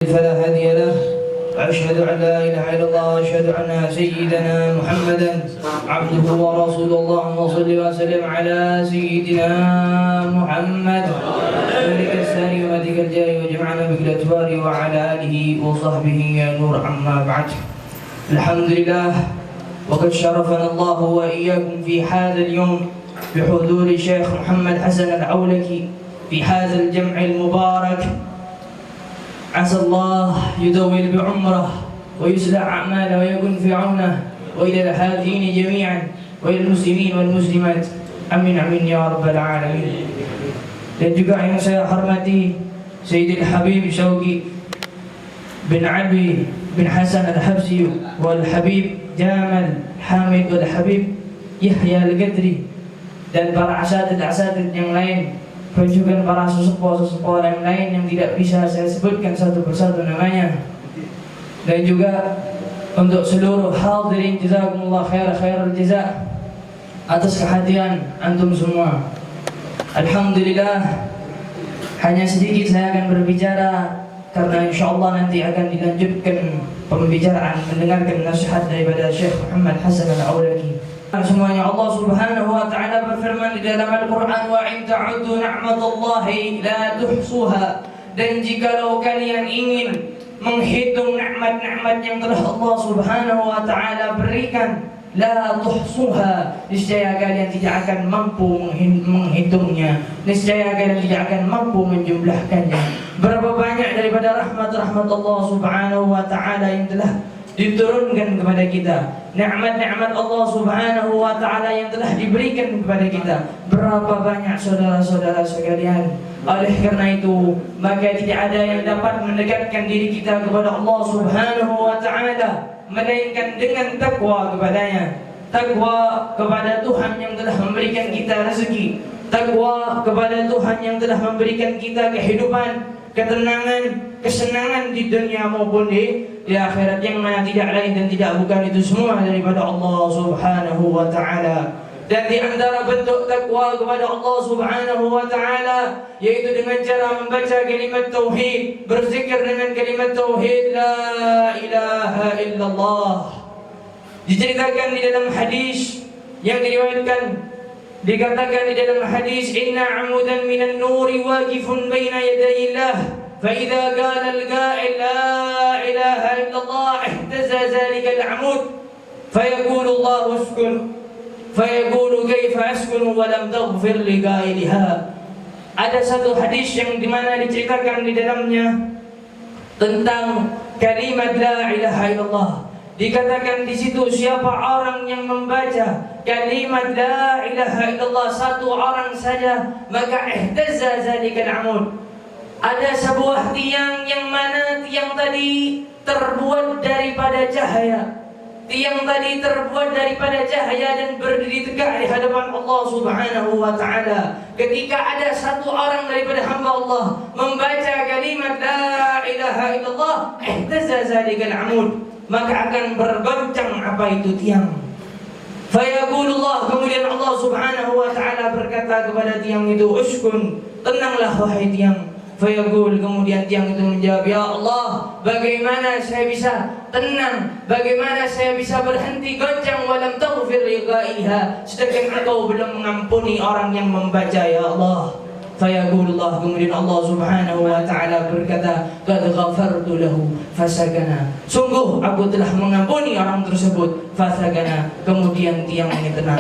فلا هادي له، وأشهد أن لا إله إلا الله، وأشهد أن سيدنا محمدا عبده ورسوله. اللهم صل وسلم على سيدنا محمد ملك الساري وملك الجاري، وجمعنا بك الأتوار وعلى آله وصحبه يا نور. أما بعد، الحمد لله، وقد شرفنا الله وإياكم في هذا اليوم بحضور الشيخ محمد حسن العولكي في هذا الجمع المبارك. عسى الله يطول بعمره ويصلح أعماله ويكون في عونه، وإلى الحاضرين جميعا وإلى المسلمين والمسلمات. Amin amin ya rabbal alamin. Dan juga yang saya hormati Sayyidil Habib Syauqi bin Ali bin Hasan Al-Habsyi wal Habib Jamal Hamid wal Habib Yahya Al-Qadri, dan para asatid yang lain, dan juga para sesepuh yang lain yang tidak bisa saya sebutkan satu persatu namanya. Dan juga untuk seluruh hadirin, jazakumullah khairul jazaa atas kehadiran antum semua. Alhamdulillah, hanya sedikit saya akan berbicara karena insyaallah nanti akan dilanjutkan pembicaraan mendengarkan nasihat daripada Syekh Muhammad Hasan Al-Aulaki. Semuanya, Allah Subhanahu wa taala berfirman di dalam Al-Qur'an, wa in ta'uddu ni'matallahi la tuhsuha. Dan jikalau kalian ingin menghitung nikmat-nikmat yang telah Allah Subhanahu wa taala berikan, la tuhsuha, niscaya kalian tidak akan mampu menghitungnya, niscaya kalian tidak akan mampu menjumlahkannya. Berapa banyak daripada rahmat-rahmat Allah Subhanahu wa taala yang telah diturunkan kepada kita, nikmat-nikmat Allah Subhanahu wa taala yang telah diberikan kepada kita. Berapa banyak saudara-saudara sekalian. Oleh karena itu, maka tidak ada yang dapat mendekatkan diri kita kepada Allah Subhanahu wa taala melainkan dengan takwa kepadanya. Takwa kepada Tuhan yang telah memberikan kita rezeki, takwa kepada Tuhan yang telah memberikan kita kehidupan, ketenangan, kesenangan di dunia maupun di akhirat, yang mana tidak lain dan tidak bukan itu semua daripada Allah Subhanahu wa taala. Dan di antara bentuk takwa kepada Allah Subhanahu wa taala yaitu dengan cara membaca kalimat tauhid, berzikir dengan kalimat tauhid la ilaha illallah. Diceritakan di dalam hadis yang diriwayatkan, dikatakan di dalam hadis, inna amudan minan nuri waqifun baina yadayillah, fa idza qala al-qa'il la ilaha illallah ihtaza zalika al-amud fayaqulu Allah uskun fayaqulu kaifa askun wa lam taghfir li qa'ilha. Ada satu hadis yang dimana diceritakan di dalamnya tentang kalimat la ilaha illallah. Dikatakan di situ, siapa orang yang membaca kalimat la ilaha illallah satu orang saja, maka ihtazza zalikal amud. Ada sebuah tiang yang mana tiang tadi terbuat daripada cahaya. Tiang tadi terbuat daripada cahaya dan berdiri tegak di hadapan Allah Subhanahu wa taala. Ketika ada satu orang daripada hamba Allah membaca kalimat la ilaha illallah, ihtazza zalikal amud, maka akan bergoncang apa itu tiang. Fayaqulullah, kemudian Allah Subhanahu wa taala berkata kepada tiang itu, uskun, tenanglah wahai tiang. Fayaqul, kemudian tiang itu menjawab, ya Allah, bagaimana saya bisa tenang, bagaimana saya bisa berhenti goncang, walam taghfir li qa'ilha, sedangkan Engkau belum mengampuni orang yang membaca, ya Allah. Fayaqulullah, kemudian Allah Subhanahu wa taala berkata, qad ghafartu lahu fasakana, sungguh aku telah mengampuni orang tersebut, fasakana, kemudian tiang ini tenang.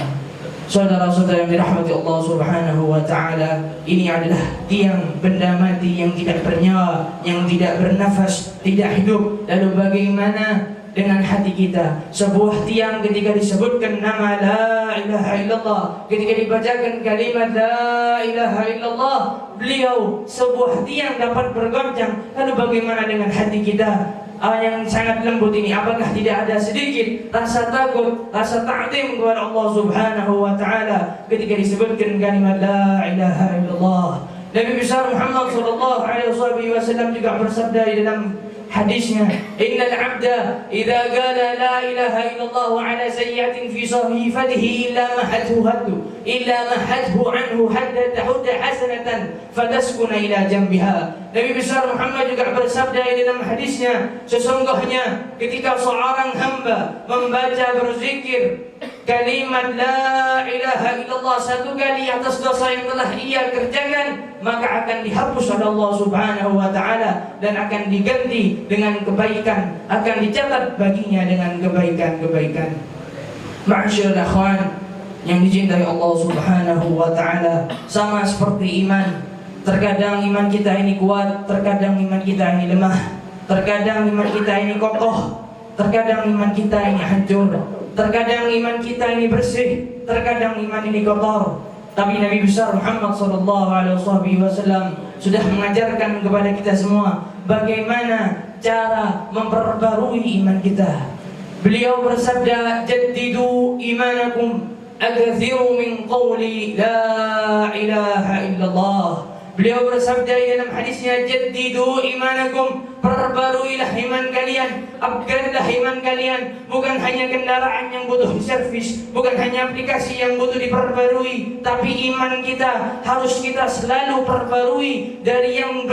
Saudara-saudara yang dirahmati Allah Subhanahu wa taala, ini adalah tiang benda mati yang tidak bernyawa, yang tidak bernafas, tidak hidup. Lalu bagaimana dengan hati kita? Sebuah tiang ketika disebutkan nama la ilaha illallah, ketika dibacakan kalimat la ilaha illallah, beliau sebuah tiang dapat bergoncang. Lalu bagaimana dengan hati kita yang sangat lembut ini? Apakah tidak ada sedikit rasa takut, rasa ta'zim kepada Allah Subhanahu wa taala ketika disebutkan kalimat la ilaha illallah? Nabi besar Muhammad sallallahu alaihi wasallam juga bersabda di dalam hadisnya, innal 'abda idza qala la ilaha illallah ala sayyi'atin fi sahifatihi illa mahathu haddu illa mahadhu anhu hatta tahudda hasanatan fataskuna ila jambiha. Nabi besar Muhammad juga bersabda di dalam hadisnya, sesungguhnya ketika seorang hamba membaca berzikir kalimat la ilaha illallah satu kali atas dosa yang telah ia kerjakan, maka akan dihapus oleh Allah Subhanahu wa taala dan akan diganti dengan kebaikan, akan dicatat baginya dengan kebaikan-kebaikan. Ma'asyiral akhwan yang dicintai Allah Subhanahu wa taala, sama seperti iman. Terkadang iman kita ini kuat, terkadang iman kita ini lemah. Terkadang iman kita ini kokoh, terkadang iman kita ini hancur. Terkadang iman kita ini bersih, terkadang iman ini kotor. Tapi Nabi besar Muhammad SAW sudah mengajarkan kepada kita semua bagaimana cara memperbarui iman kita. Beliau bersabda, jaddidu imanakum akthiru min qawli la ilaha illallah. Beliau bersabda di dalam hadisnya, jaddidu imanakum, perbaruilah iman kalian, upgrade-lah iman kalian. Bukan hanya kendaraan yang butuh servis, bukan hanya aplikasi yang butuh diperbarui, tapi iman kita harus kita selalu perbarui dari yang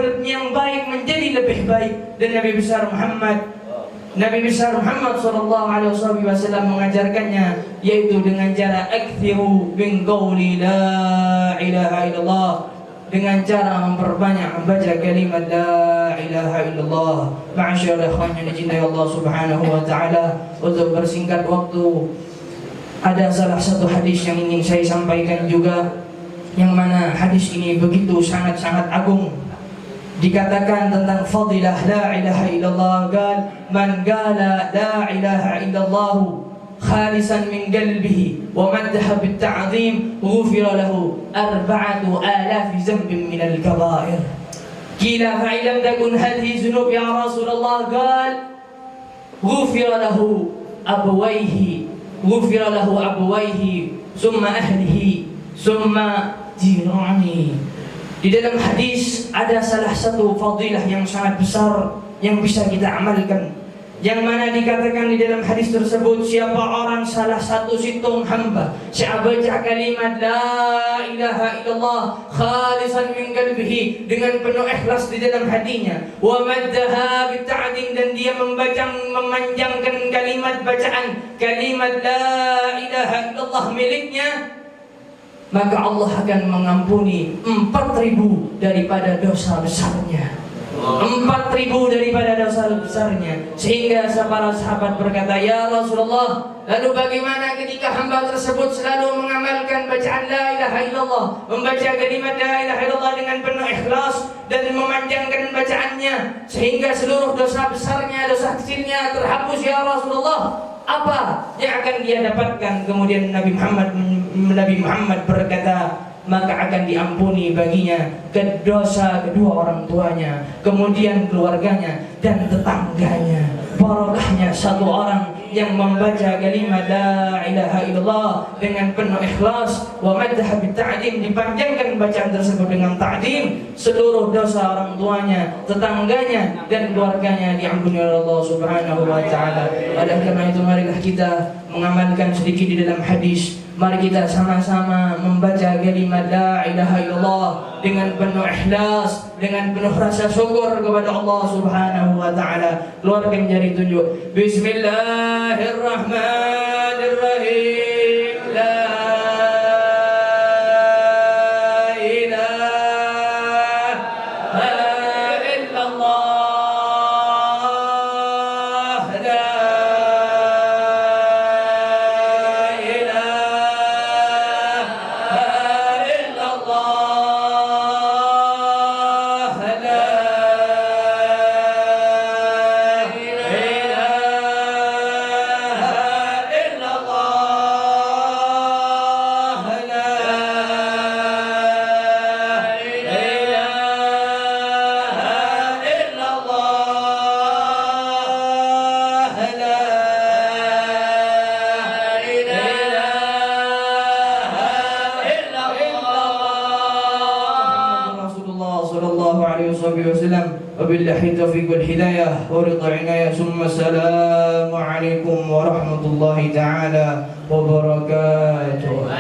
baik menjadi lebih baik. Dan Nabi besar Muhammad SAW mengajarkannya, yaitu dengan cara akthiru min qawli la ilaha illallah, dengan cara memperbanyak membaca kalimat la ilaha illallah. Ma'asyiral ikhwan yang dicintai Allah Subhanahu wa taala, untuk bersingkat waktu, ada salah satu hadis yang ingin saya sampaikan juga, yang mana hadis ini begitu sangat-sangat agung. Dikatakan tentang fadilah la ilaha illallah, man qala la ilaha illallah khalisan min qalbihi wa maddaha bit ta'zim ghufira lahu 4,000 dhanbin min al-kaba'ir. Qila fa illam takun hadhihi dhunub ya Rasulullah, qala ghufira lahu abawayhi summa ahlihi summa jirani. Di dalam hadis ada salah satu fadilah yang sangat besar yang bisa kita amalkan, yang mana dikatakan di dalam hadis tersebut, siapa orang salah satu situng hamba saya baca kalimat la ilaha illallah khalisan min qalbihi, dengan penuh ikhlas di dalam hatinya, wa maddaha bita'dim, dan dia memanjangkan kalimat bacaan kalimat la ilaha illallah miliknya, maka Allah akan mengampuni 4,000 daripada dosa besarnya. 4,000 daripada dosa besarnya. Sehingga para sahabat berkata, ya Rasulullah, lalu bagaimana ketika hamba tersebut selalu mengamalkan bacaan la ilaha illallah, membaca kalimat la ilaha illallah dengan penuh ikhlas dan memanjangkan bacaannya sehingga seluruh dosa besarnya, dosa kecilnya terhapus ya Rasulullah, apa yang akan dia dapatkan? Kemudian Nabi Muhammad berkata, maka akan diampuni baginya dosa kedua orang tuanya, kemudian keluarganya dan tetangganya. Barokahnya satu orang yang membaca kalimat la ilaha illallah dengan penuh ikhlas, wa maddaha bita'dim, dipanjangkan bacaan tersebut dengan ta'dim, seluruh dosa orang tuanya, tetangganya dan keluarganya diampuni oleh Allah Subhanahu wa taala. Oleh karena itu, marilah kita mengamalkan sedikit di dalam hadis. Mari kita sama-sama membaca kalimat la ilaha illallah dengan penuh ikhlas, dengan penuh rasa syukur kepada Allah Subhanahu wa taala. Keluarkan jari tunjuk. Bismillahirrahmanirrahim. La ilaha illallah. Wabillahi taufiq wal hidayah wa ridha inayah, summa assalamu alaikum warahmatullahi ta'ala wabarakatuh.